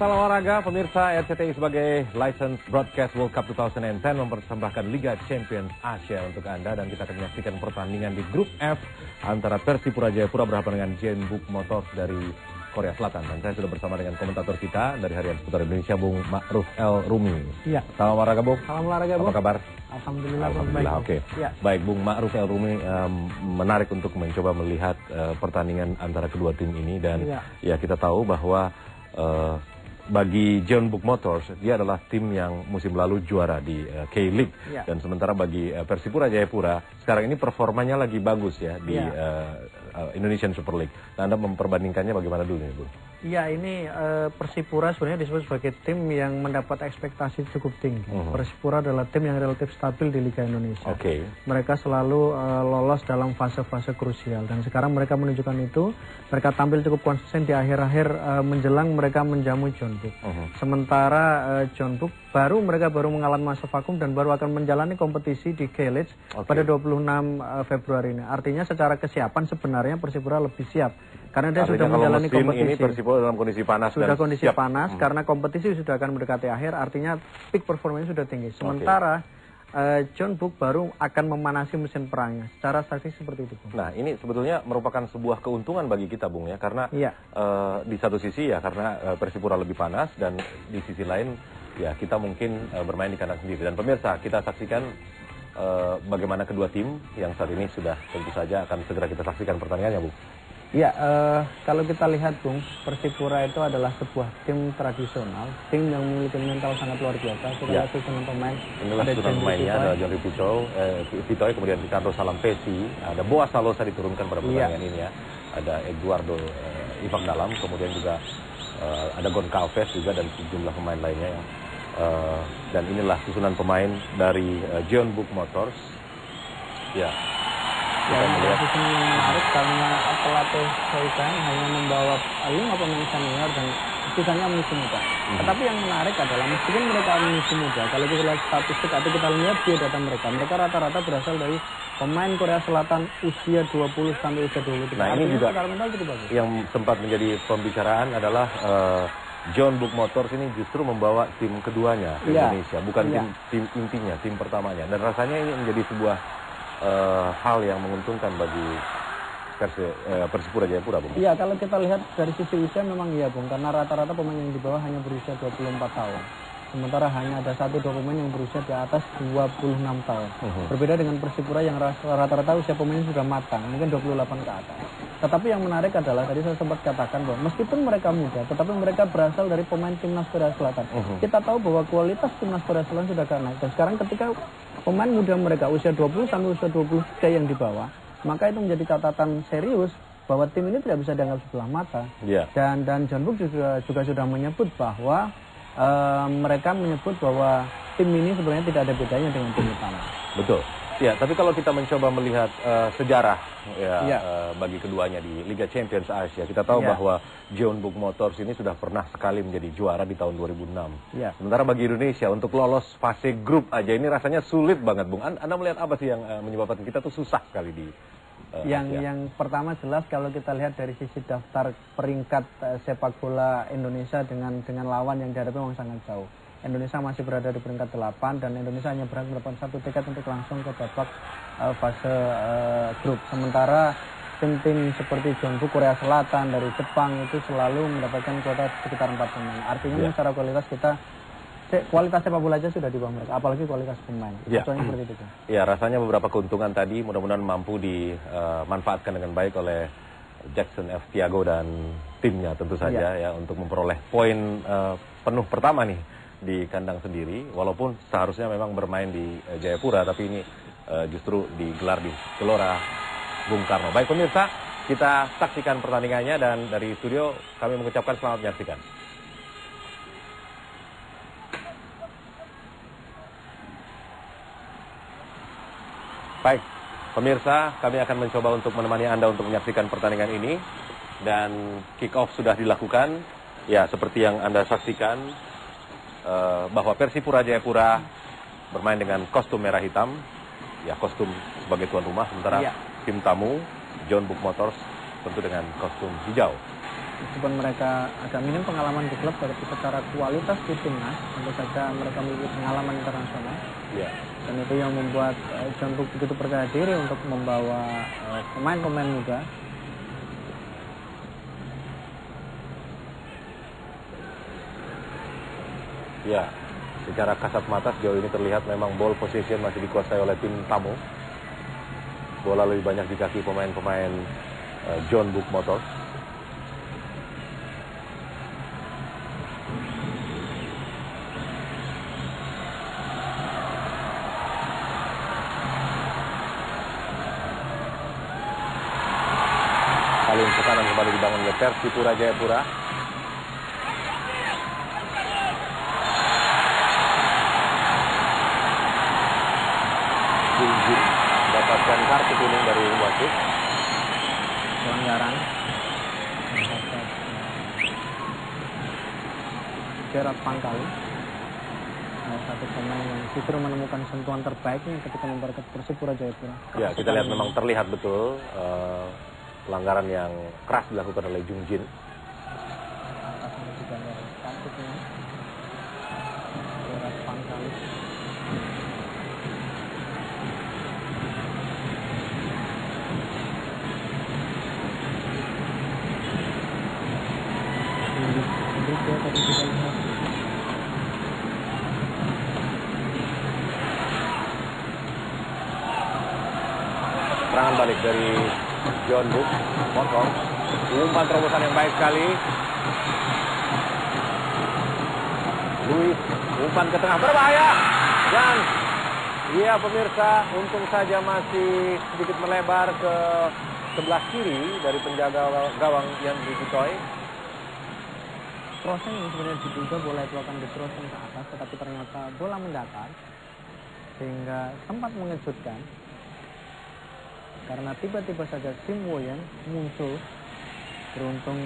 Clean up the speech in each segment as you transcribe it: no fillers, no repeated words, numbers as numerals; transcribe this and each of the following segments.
Salam olahraga, pemirsa. RCTI sebagai License Broadcast World Cup 2010 mempersembahkan Liga Champions Asia untuk Anda, dan kita akan menyaksikan pertandingan di grup F antara Persipura Jayapura berhadapan dengan Jeonbuk Motors dari Korea Selatan. Dan saya sudah bersama dengan komentator kita dari Harian Seputar Indonesia, Bung Ma'ruf El Rumi. Iya. Salam olahraga, Bung. Salam olahraga, Bung. Apa kabar? Alhamdulillah. Alhamdulillah, oke. Ya. Baik, Bung Ma'ruf El Rumi, menarik untuk mencoba melihat pertandingan antara kedua tim ini, dan ya kita tahu bahwa bagi Jeonbuk Motors, dia adalah tim yang musim lalu juara di K-League. Dan sementara bagi Persipura Jayapura, sekarang ini performanya lagi bagus ya di Indonesian Super League. Nah, Anda memperbandingkannya bagaimana dulu nih, Bu? Iya, ini Persipura sebenarnya disebut sebagai tim yang mendapat ekspektasi cukup tinggi. Persipura adalah tim yang relatif stabil di Liga Indonesia. Mereka selalu lolos dalam fase-fase krusial, dan sekarang mereka menunjukkan itu. Mereka tampil cukup konsisten di akhir-akhir menjelang mereka menjamu Jeonbuk. Sementara Jeonbuk mereka baru mengalami masa vakum dan baru akan menjalani kompetisi di K-League pada 26 Februari ini. Artinya secara kesiapan sebenarnya Persipura lebih siap, karena dia sudah menjalani kompetisi. Ini Persipura dalam kondisi panas. Sudah kondisi panas karena kompetisi sudah akan mendekati akhir, artinya peak performanya sudah tinggi. Sementara Jeonbuk baru akan memanasi mesin perangnya. Secara statistik seperti itu, Bung. Nah, ini sebetulnya merupakan sebuah keuntungan bagi kita, Bung, ya, karena di satu sisi ya karena Persipura lebih panas, dan di sisi lain ya kita mungkin bermain di kandang sendiri. Dan pemirsa, kita saksikan bagaimana kedua tim yang saat ini sudah tentu saja akan segera kita saksikan pertandingannya, Bung. Ya, kalau kita lihat, Bung, Persipura itu adalah sebuah tim tradisional, tim yang memiliki mental sangat luar biasa. Kita susunan pemain. Inilah susunan pemainnya, ada John Vitoy, kemudian Ricardo Salampesi, ada Boas Salosa diturunkan pada pertandingan ini ya, ada Eduardo Ivan Dalam, kemudian juga ada Goncalves juga, dan sejumlah pemain lainnya ya. Dan inilah susunan pemain dari Jeonbuk Motors. Ya. Yang menarik karena pelatih Soikan hanya membawa 5 pemain senior dan sisanya amunisi muda. Tetapi yang menarik adalah meskipun mereka amunisi muda, kalau kita lihat statistik atau kita lihat biodata mereka rata-rata berasal dari pemain Korea Selatan usia 20 sampai usia 23. Nah, ini juga yang sempat menjadi pembicaraan adalah Jeonbuk Motors ini justru membawa tim keduanya ke Indonesia, bukan tim intinya, tim pertamanya. Dan rasanya ini menjadi sebuah hal yang menguntungkan bagi Persipura Jayapura, Bung. Iya, kalau kita lihat dari sisi usia memang iya, Bung, karena rata-rata pemain yang di bawah hanya berusia 24 tahun. Sementara hanya ada 1-2 pemain yang berusia di atas 26 tahun. Berbeda dengan Persipura yang rata-rata usia pemain sudah matang, mungkin 28 ke atas. Tetapi yang menarik adalah, tadi saya sempat katakan bahwa meskipun mereka muda, tetapi mereka berasal dari pemain timnas Korea Selatan. Kita tahu bahwa kualitas timnas Korea Selatan sudah agak naik. Dan sekarang ketika pemain muda mereka usia 20 sampai usia 23 yang di bawah, maka itu menjadi catatan serius bahwa tim ini tidak bisa dianggap sebelah mata. Dan Jeonbuk juga sudah menyebut bahwa mereka menyebut bahwa tim ini sebenarnya tidak ada bedanya dengan tim utama. Betul. Ya, tapi kalau kita mencoba melihat sejarah bagi keduanya di Liga Champions Asia, kita tahu bahwa Jeonbuk Motors ini sudah pernah sekali menjadi juara di tahun 2006. Sementara bagi Indonesia untuk lolos fase grup aja ini rasanya sulit banget, Bung. Anda melihat apa sih yang menyebabkan kita tuh susah sekali di yang pertama jelas kalau kita lihat dari sisi daftar peringkat sepak bola Indonesia dengan lawan yang dihadapi memang sangat jauh. Indonesia masih berada di peringkat 8 dan Indonesia hanya berhak mendapatkan 1 tiket untuk langsung ke babak fase grup. Sementara tim-tim seperti Jeonbuk Korea Selatan dari Jepang itu selalu mendapatkan kuota sekitar 4 pemain. Artinya secara kualitas sepak bola aja sudah di bawah mereka, apalagi kualitas pemain. Contohnya seperti itu. Ya, rasanya beberapa keuntungan tadi mudah-mudahan mampu dimanfaatkan dengan baik oleh Jackson F. Tiago dan timnya tentu saja ya untuk memperoleh poin penuh pertama nih di kandang sendiri, walaupun seharusnya memang bermain di Jayapura, tapi ini justru digelar di Gelora Bung Karno. Baik pemirsa, kita saksikan pertandingannya, dan dari studio kami mengucapkan selamat menyaksikan. Baik pemirsa, kami akan mencoba untuk menemani Anda untuk menyaksikan pertandingan ini, dan kick off sudah dilakukan. Ya, seperti yang Anda saksikan, bahwa Persipura Jayapura bermain dengan kostum merah hitam, ya kostum sebagai tuan rumah, sementara tim tamu Jeonbuk Motors tentu dengan kostum hijau. meskipun mereka agak minim pengalaman di klub, tapi secara kualitas di timnas tentu saja mereka memiliki pengalaman internasional. Ya. Dan itu yang membuat John Book begitu percaya diri untuk membawa pemain-pemain muda. Ya, secara kasat mata sejauh ini terlihat memang ball position masih dikuasai oleh tim tamu. Bola lebih banyak di kaki pemain-pemain John Book Motors. Paling tekanan kembali dibangun oleh Persipura Jayapura. Junjun mendapatkan kartu kuning dari wasit. Pelanggaran. Gerard Pangkalu, salah satu pemain yang justru menemukan sentuhan terbaiknya ketika memperkuat Persipura Jayapura. Ya, kita lihat memang terlihat betul pelanggaran yang keras dilakukan oleh Jung Jin. Gerard Pangkalu. Serangan balik dari John Book, potong, umpan terobosan yang baik sekali. Luis, umpan ke tengah berbahaya. Dan iya pemirsa, untung saja masih sedikit melebar ke sebelah kiri dari penjaga gawang Yan Bukitoy. Crossing yang sebenarnya diduga bola itu akan di-crossing ke atas, tetapi ternyata bola mendatar sehingga sempat mengejutkan karena tiba-tiba saja Sim Woyen muncul. Beruntung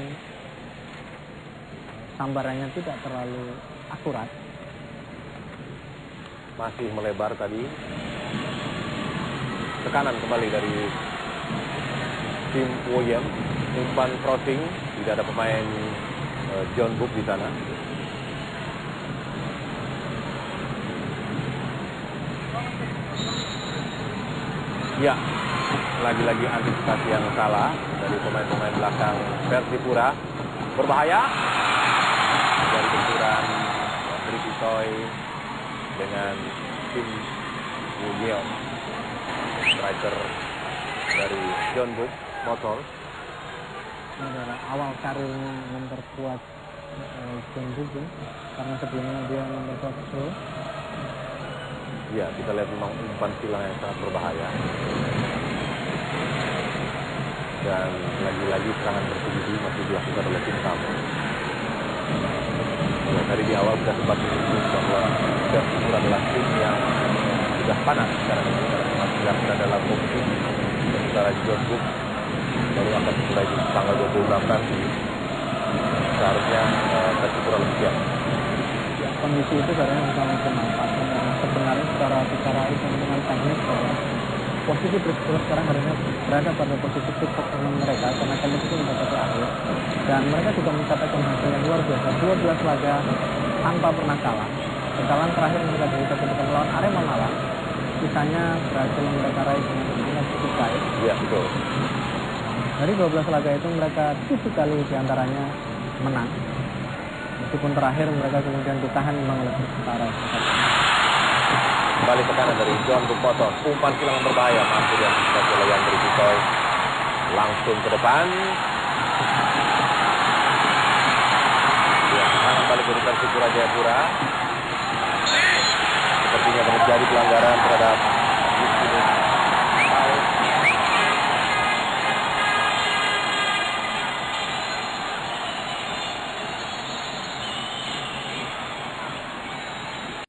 sambarannya tidak terlalu akurat. Masih melebar tadi. Tekanan kembali dari Sim Woyen, umpan crossing, tidak ada pemain John Book di sana. Ya, lagi-lagi antisipasi yang salah dari pemain-pemain belakang Persipura. Berbahaya dari benturan Bukitoy dengan Kim Woo-yeon, striker dari John Book Motors. Ini adalah awal karirnya memperkuat John Book ya, karena sebelumnya dia memperkuat Seoul. Ya, kita lihat memang umpan silang yang sangat berbahaya. Dan lagi-lagi serangan bertubi masih dilakukan oleh tim tamu. Ya, tadi di awal sudah sempat menyinggung bahwa Persipura adalah tim yang sudah panas sekarang ini karena masih sedang dalam kompetisi. Sementara John Book baru akan mulai di tanggal 26 nanti. Seharusnya Persipura lebih siap. Ya, kondisi itu sebenarnya bisa dimanfaatkan karena sebenarnya secara hitung-hitungan teknis bahwa posisi Persipura sekarang harusnya berada pada posisi peak performance mereka karena kompetisi mendekati akhir, dan mereka juga mencapai hasil yang luar biasa, 12 laga tanpa pernah kalah. Kekalahan terakhir yang mereka dari ketika melawan Arema Malang, sisanya berhasil mereka raih dengan sangat cukup baik. Iya, betul. Dari 12 laga itu mereka 7 kali diantaranya menang. Meskipun terakhir mereka kemudian ditahan memang oleh Persipura. Kembali tekanan dari John Book Motors, umpan silang berbahaya, mampu diantisipasi oleh Yan Bukitoy. Langsung ke depan. Ya, serangan balik dari Persipura Jayapura. Sepertinya terjadi pelanggaran terhadap